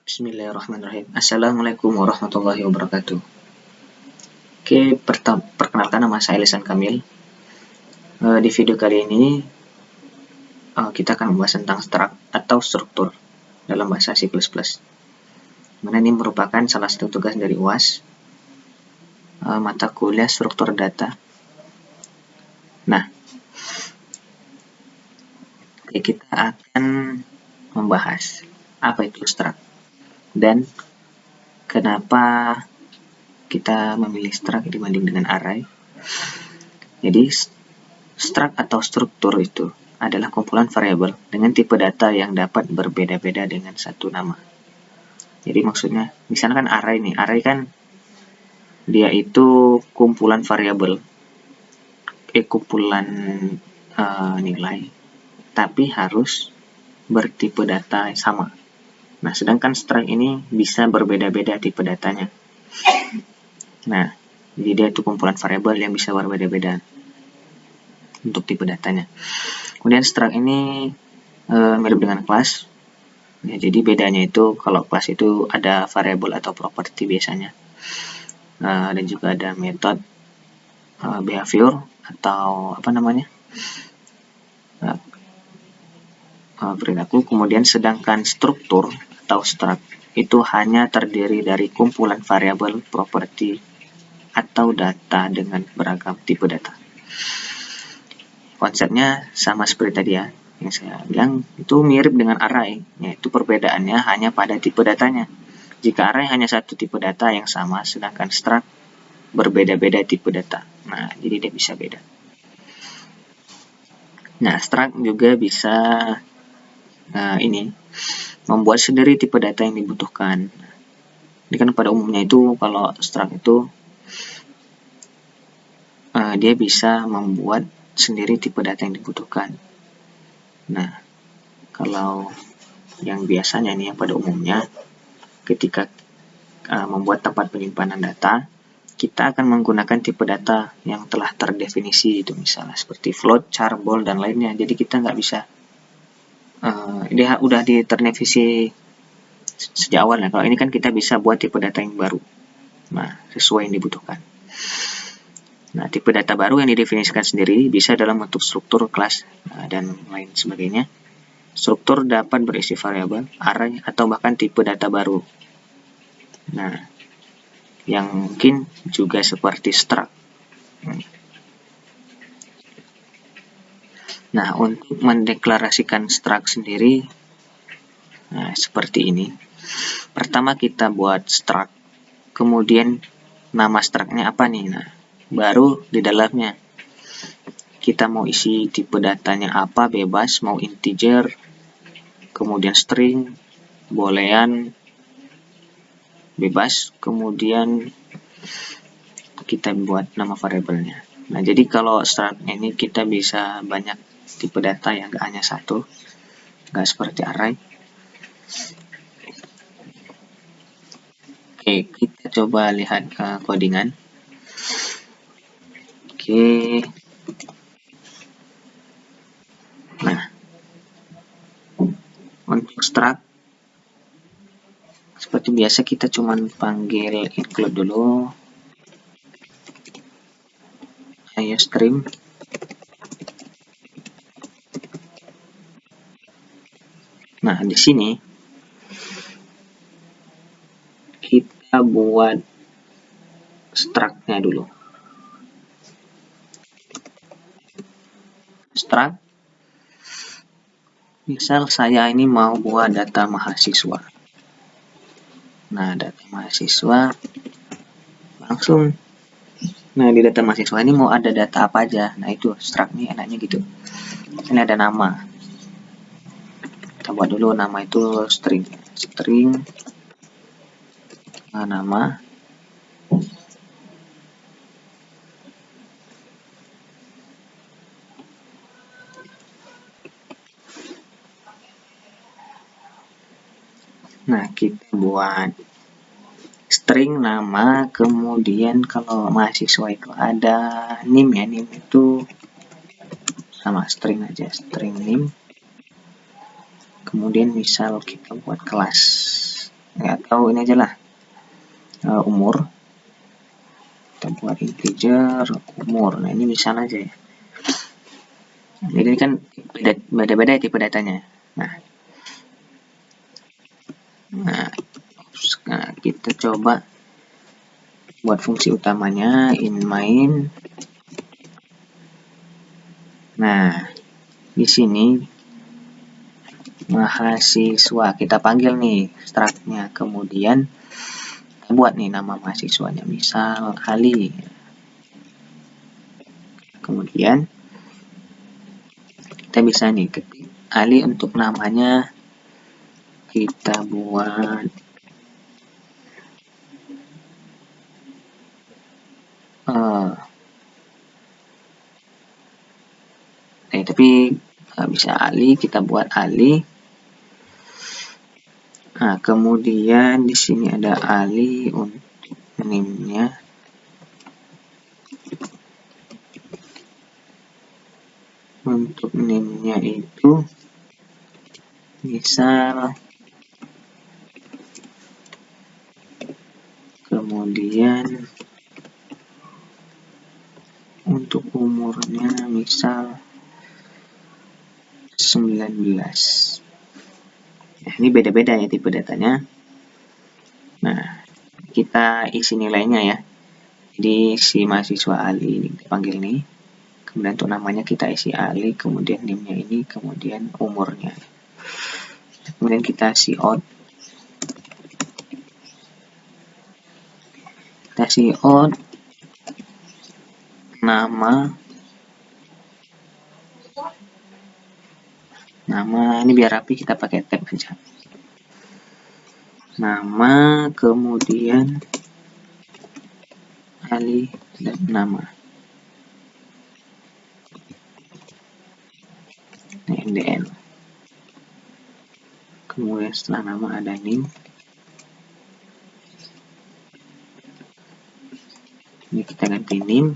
Bismillahirrahmanirrahim. Assalamualaikum warahmatullahi wabarakatuh. Oke, perkenalkan, nama saya Lisan Kamil. Di video kali ini kita akan membahas tentang struct atau struktur dalam bahasa C++. Mana ini merupakan salah satu tugas dari UAS, mata kuliah struktur data. Nah, kita akan membahas apa itu struct dan kenapa kita memilih struct dibanding dengan array. Jadi struct atau struktur itu adalah kumpulan variabel dengan tipe data yang dapat berbeda-beda dengan satu nama. Jadi maksudnya, misalkan array nih, array kan dia itu kumpulan variabel, kumpulan nilai, tapi harus bertipe data sama. Nah, sedangkan struct ini bisa berbeda-beda tipe datanya. Nah, jadi dia itu kumpulan variabel yang bisa berbeda-beda untuk tipe datanya. Kemudian struct ini mirip dengan kelas. Ya, jadi bedanya itu kalau kelas itu ada variabel atau properti biasanya. Dan juga ada method, behavior atau apa namanya? Perilaku. Kemudian sedangkan struktur atau struct itu hanya terdiri dari kumpulan variabel, properti, atau data dengan beragam tipe data. Konsepnya sama seperti tadi ya, yang saya bilang itu mirip dengan array, yaitu perbedaannya hanya pada tipe datanya. Jika array hanya satu tipe data yang sama, sedangkan struct berbeda-beda tipe data. Nah, jadi dia bisa beda. Nah, struct juga bisa membuat sendiri tipe data yang dibutuhkan. Ini kan pada umumnya itu kalau struct itu dia bisa membuat sendiri tipe data yang dibutuhkan. Nah, kalau yang biasanya nih yang pada umumnya ketika membuat tempat penyimpanan data, kita akan menggunakan tipe data yang telah terdefinisi, itu misalnya seperti float, char, bol, dan lainnya. Jadi kita nggak bisa dia udah terdefinisi sejak awal. Nah, kalau ini kan kita bisa buat tipe data yang baru, nah sesuai yang dibutuhkan. Nah, tipe data baru yang didefinisikan sendiri bisa dalam bentuk struktur, kelas, dan lain sebagainya. Struktur dapat berisi variabel, array, atau bahkan tipe data baru. Nah, yang mungkin juga seperti struct. Nah, untuk mendeklarasikan struct sendiri, seperti ini. Pertama kita buat struct, kemudian nama struct-nya apa nih? Nah, baru di dalamnya kita mau isi tipe datanya apa, bebas, mau integer, kemudian string, boolean, bebas, kemudian kita buat nama variabelnya. Nah, jadi kalau struct ini kita bisa banyak tipe data yang gak hanya satu, gak seperti array. Oke, kita coba lihat codingan. Oke. Nah, untuk struct seperti biasa kita cuman panggil include dulu. Ayo stream. Nah, di sini kita buat struct-nya dulu. Struct, misal saya ini mau buat data mahasiswa. Nah, data mahasiswa langsung. Nah, di data mahasiswa ini mau ada data apa aja. Nah, itu struct nih enaknya gitu. Ini ada nama. Kita buat dulu nama itu string. Nama. Nah, kita buat string nama, kemudian kalau mahasiswa itu ada name ya, name itu sama string aja, string name. Kemudian misal kita buat kelas. atau ini aja lah, umur. Kita buat integer umur. Nah, ini misal aja ya. Jadi ini kan beda-beda tipe datanya. Nah, kita coba buat fungsi utamanya in main. Nah, di sini mahasiswa kita panggil nih struct-nya, kemudian kita buat nih nama mahasiswanya, misal Ali. Kemudian kita bisa nih ketik Ali, untuk namanya kita buat tapi bisa Ali, kita buat Ali. Nah, kemudian di sini ada Ali untuk name-nya. Untuk name-nya itu misal, kemudian untuk umurnya misal 19. Nah, ini beda-beda ya tipe datanya. Nah, kita isi nilainya ya. Jadi si mahasiswa Ali ini kita panggil nih. Kemudian untuk namanya kita isi Ali, kemudian name-nya ini, kemudian umurnya. Kemudian kita cout. Kita cout nama ini biar rapi, kita pakai tab aja. Nama, kemudian Ali dan nama. MDN. Kemudian setelah nama ada name. Ini kita ganti name.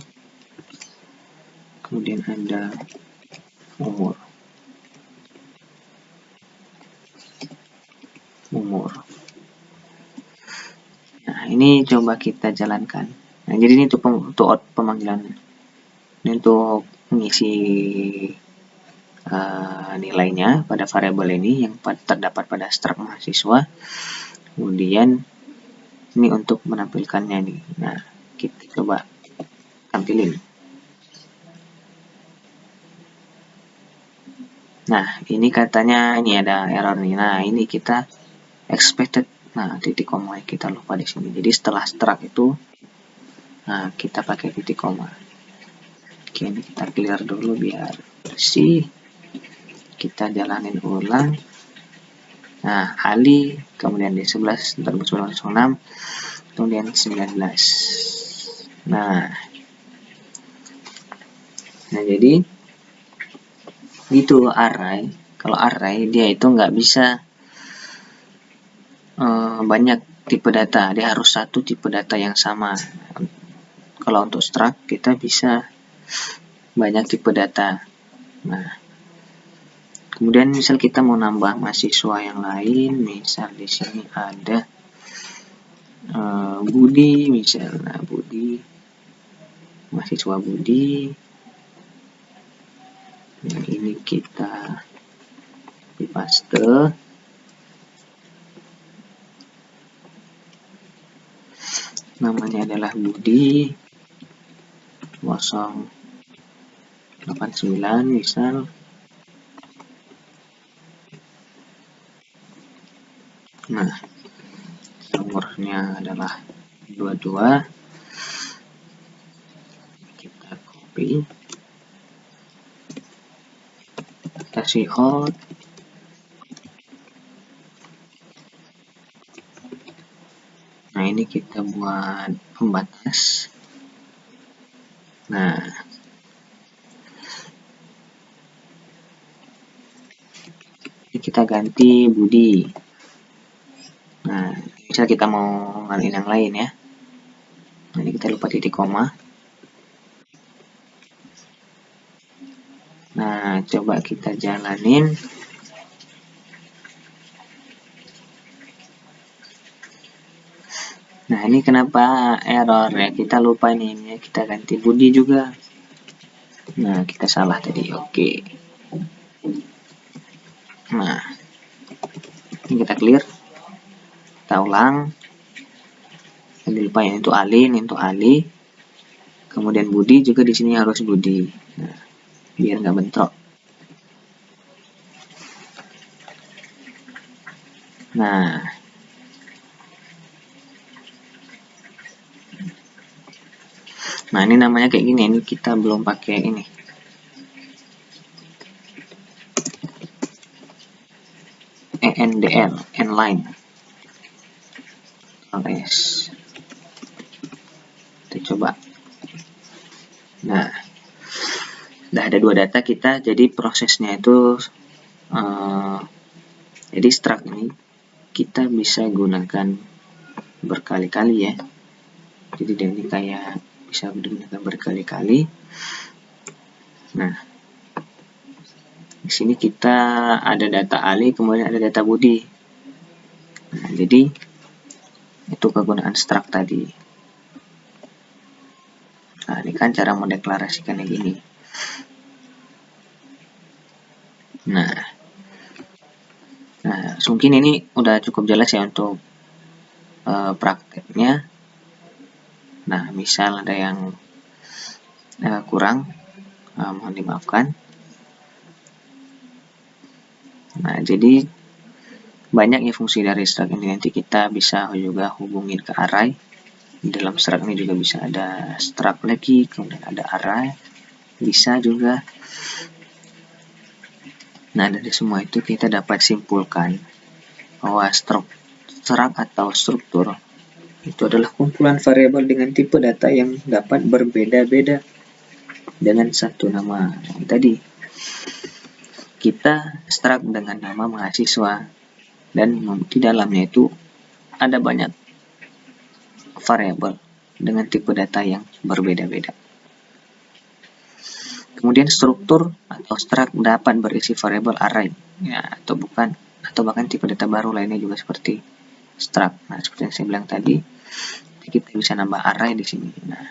Kemudian ada umur. Nah, ini coba kita jalankan. Nah, jadi ini untuk pemanggilan. Ini untuk mengisi nilainya pada variabel ini yang terdapat pada struct mahasiswa. Kemudian ini untuk menampilkannya nih. Nah, kita coba tampilin. Nah, ini katanya ini ada error nih. Nah, ini kita expected. Nah, titik koma kita lupa di sini. Jadi setelah struct itu, nah kita pakai titik koma. Oke, ini kita clear dulu biar bersih. Kita jalanin ulang. Nah, Ali, kemudian D11, 2006, kemudian 19. Nah, jadi gitu array. Kalau array dia itu nggak bisa banyak tipe data, dia harus satu tipe data yang sama. Kalau untuk struct kita bisa banyak tipe data. Nah, kemudian misal kita mau nambah mahasiswa yang lain, misal di sini ada Budi, misalnya Budi, mahasiswa Budi. Yang ini kita paste. Namanya adalah Budi 089 misal. Nah, umurnya adalah 22. Kita copy, kasih hot. Nah, ini kita buat pembatas. Nah, ini kita ganti Budi. Nah, misal kita mau ngalihin yang lain ya. Nah, ini kita lupa titik koma. Nah, coba kita jalanin. Nah, ini kenapa error ya? Kita lupa nih, kita ganti Budi juga. Nah, kita salah tadi. Oke. Nah, ini kita clear. Kita ulang. Yang lupa ya, itu Ali, ini untuk Ali. Kemudian Budi juga di sini harus Budi. Nah, biar nggak bentrok. Nah, ini namanya kayak gini. Ini kita belum pakai ini. ENDL, N-line. OS. Kita coba. Nah, udah ada 2 data kita. Jadi prosesnya itu, jadi struct ini kita bisa gunakan berkali-kali ya. Jadi ini kayak bisa digunakan berkali-kali. Nah, di sini kita ada data Ali, kemudian ada data Budi. Nah, jadi itu kegunaan struct tadi. Nah, ini kan cara mendeklarasikannya gini. Nah, mungkin ini udah cukup jelas ya untuk prakteknya. Nah, misal ada yang kurang, mohon dimaafkan. Nah, jadi banyak ya fungsi dari struct ini. Nanti kita bisa juga hubungin ke array. Di dalam struct ini juga bisa ada struct lagi, kemudian ada array, bisa juga. Nah, dari semua itu kita dapat simpulkan bahwa struct atau struktur itu adalah kumpulan variabel dengan tipe data yang dapat berbeda-beda dengan satu nama. Tadi kita struct dengan nama mahasiswa, dan di dalamnya itu ada banyak variabel dengan tipe data yang berbeda-beda. Kemudian struktur atau struct dapat berisi variabel array ya, atau bukan, atau bahkan tipe data baru lainnya juga seperti struct. Nah, seperti yang saya bilang tadi, kita bisa nambah array di sini. Nah,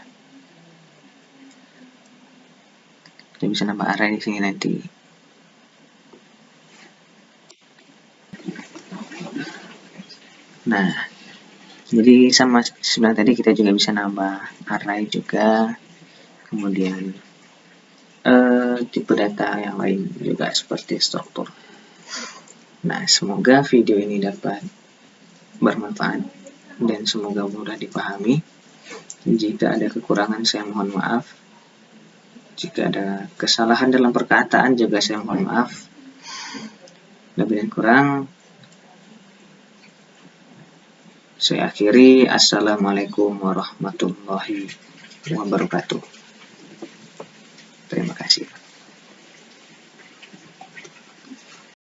kita bisa nambah array di sini nanti. Nah, jadi sama sebelah tadi kita juga bisa nambah array juga, kemudian tipe data yang lain juga seperti struktur. Nah, semoga video ini dapat bermanfaat dan semoga mudah dipahami. Jika ada kekurangan saya mohon maaf. Jika ada kesalahan dalam perkataan juga saya mohon maaf. Lebih dan kurang saya akhiri. Assalamualaikum warahmatullahi wabarakatuh. Terima kasih.